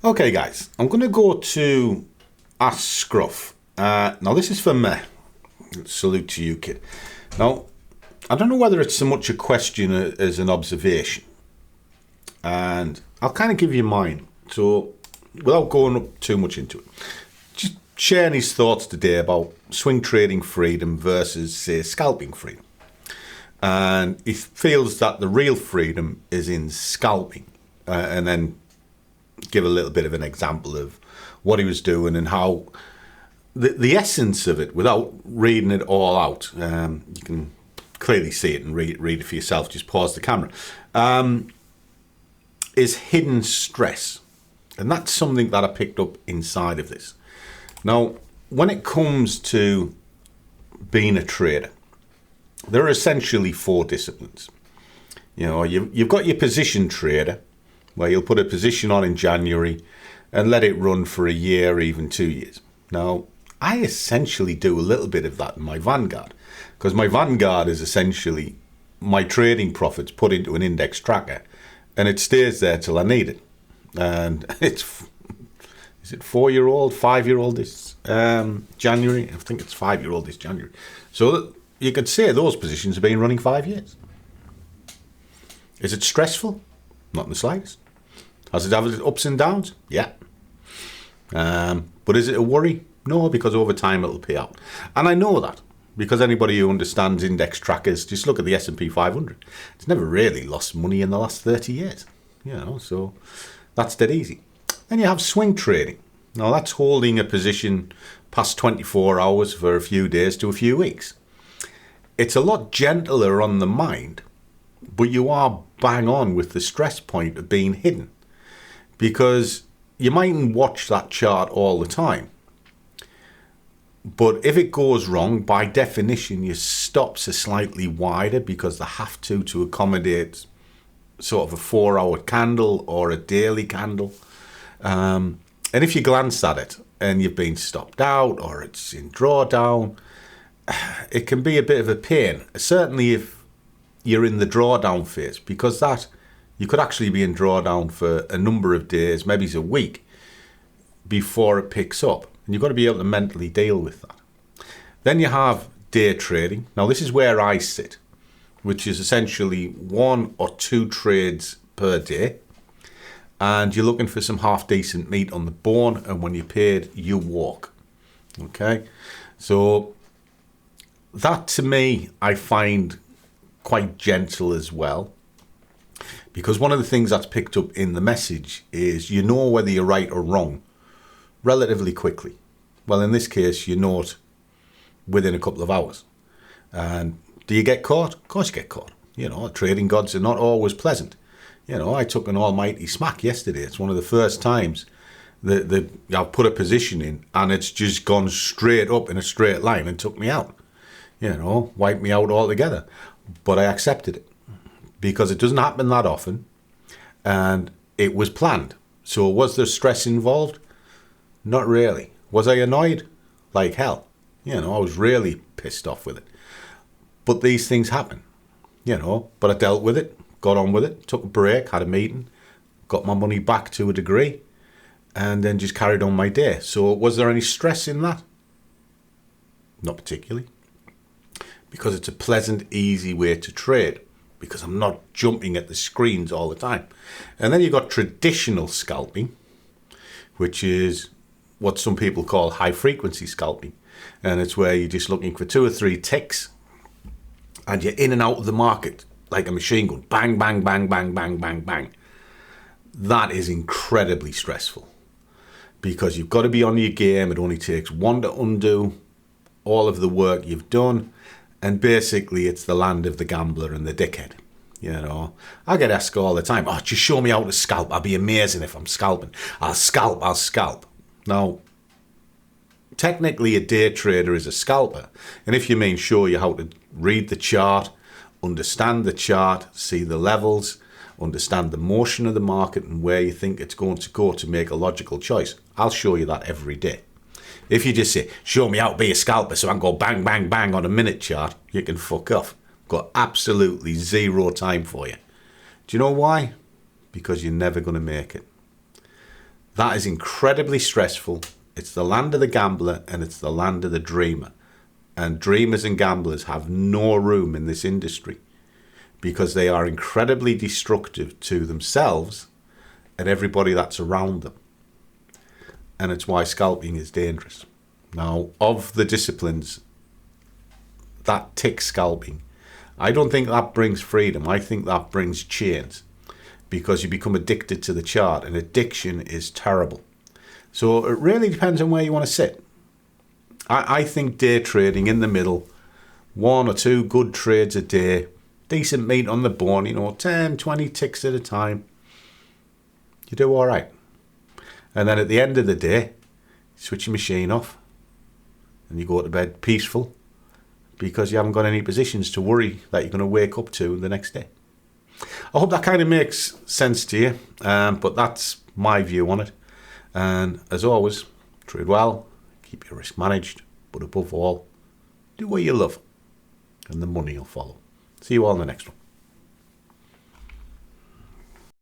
Okay guys, I'm going to go to Ask Scruff. Now this is for me. Salute to you, kid. Now, I don't know whether it's so much a question as an observation. And I'll kind of give you mine. So, without going up too much into it, just sharing his thoughts today about swing trading freedom versus, say, scalping freedom. And he feels that the real freedom is in scalping. And then give a little bit of an example of what he was doing and how the essence of it, without reading it all out, you can clearly see it and read it for yourself. Just pause the camera. Is hidden stress. And that's something that I picked up inside of this. Now, when it comes to being a trader, there are essentially 4 disciplines. You know, you've got your position trader, where you'll put a position on in January and let it run for a year or even 2 years. Now, I essentially do a little bit of that in my Vanguard, because my Vanguard is essentially my trading profits put into an index tracker, and it stays there till I need it. And is it 4-year-old, 5-year-old this January? I think it's 5-year-old this January. So you could say those positions have been running 5 years. Is it stressful? Not in the slightest. Has it had its ups and downs? Yeah. But is it a worry? No, because over time it'll pay out. And I know that, because anybody who understands index trackers, just look at the S&P 500. It's never really lost money in the last 30 years. You know, so that's dead easy. Then you have swing trading. Now that's holding a position past 24 hours for a few days to a few weeks. It's a lot gentler on the mind, but you are bang on with the stress point of being hidden, because you mightn't watch that chart all the time, but if it goes wrong, by definition your stops are slightly wider because they have to accommodate sort of a 4-hour candle or a daily candle. And if you glance at it and you've been stopped out or it's in drawdown, it can be a bit of a pain, certainly if you're in the drawdown phase, because that you could actually be in drawdown for a number of days, maybe it's a week, before it picks up. And you've got to be able to mentally deal with that. Then you have day trading. Now this is where I sit, which is essentially 1 or 2 trades per day. And you're looking for some half decent meat on the bone, and when you're paid, you walk. Okay? So that to me, I find quite gentle as well, because one of the things that's picked up in the message is you know whether you're right or wrong relatively quickly. Well, in this case, you know it within a couple of hours. And do you get caught? Of course you get caught. You know, trading gods are not always pleasant. You know, I took an almighty smack yesterday. It's one of the first times that I've put a position in and it's just gone straight up in a straight line and took me out. You know, wiped me out altogether. But I accepted it because it doesn't happen that often, and it was planned. So was there stress involved? Not really. Was I annoyed? Like hell. You know, I was really pissed off with it. But these things happen, you know, but I dealt with it, got on with it, took a break, had a meeting, got my money back to a degree, and then just carried on my day. So was there any stress in that? Not particularly. Because it's a pleasant, easy way to trade, because I'm not jumping at the screens all the time. And then you've got traditional scalping, which is what some people call high frequency scalping. And it's where you're just looking for 2 or 3 ticks and you're in and out of the market like a machine gun. Bang, bang, bang, bang, bang, bang, bang. That is incredibly stressful, because you've got to be on your game. It only takes one to undo all of the work you've done. And basically, it's the land of the gambler and the dickhead. You know, I get asked all the time, oh, just show me how to scalp. I'll be amazing if I'm scalping. I'll scalp. Now, technically, a day trader is a scalper. And if you mean show you how to read the chart, understand the chart, see the levels, understand the motion of the market and where you think it's going to go to make a logical choice, I'll show you that every day. If you just say, show me how to be a scalper so I can go bang, bang, bang on a minute chart, you can fuck off. Got absolutely zero time for you. Do you know why? Because you're never going to make it. That is incredibly stressful. It's the land of the gambler and it's the land of the dreamer. And dreamers and gamblers have no room in this industry because they are incredibly destructive to themselves and everybody that's around them. And it's why scalping is dangerous. Now, of the disciplines that tick scalping, I don't think that brings freedom. I think that brings chains because you become addicted to the chart, and addiction is terrible. So it really depends on where you want to sit. I think day trading in the middle, 1 or 2 good trades a day, decent meat on the bone, 10, 20 ticks at a time, you do all right. And then at the end of the day, switch your machine off and you go to bed peaceful because you haven't got any positions to worry that you're going to wake up to the next day. I hope that kind of makes sense to you, but that's my view on it. And as always, trade well, keep your risk managed, but above all, do what you love and the money will follow. See you all in the next one.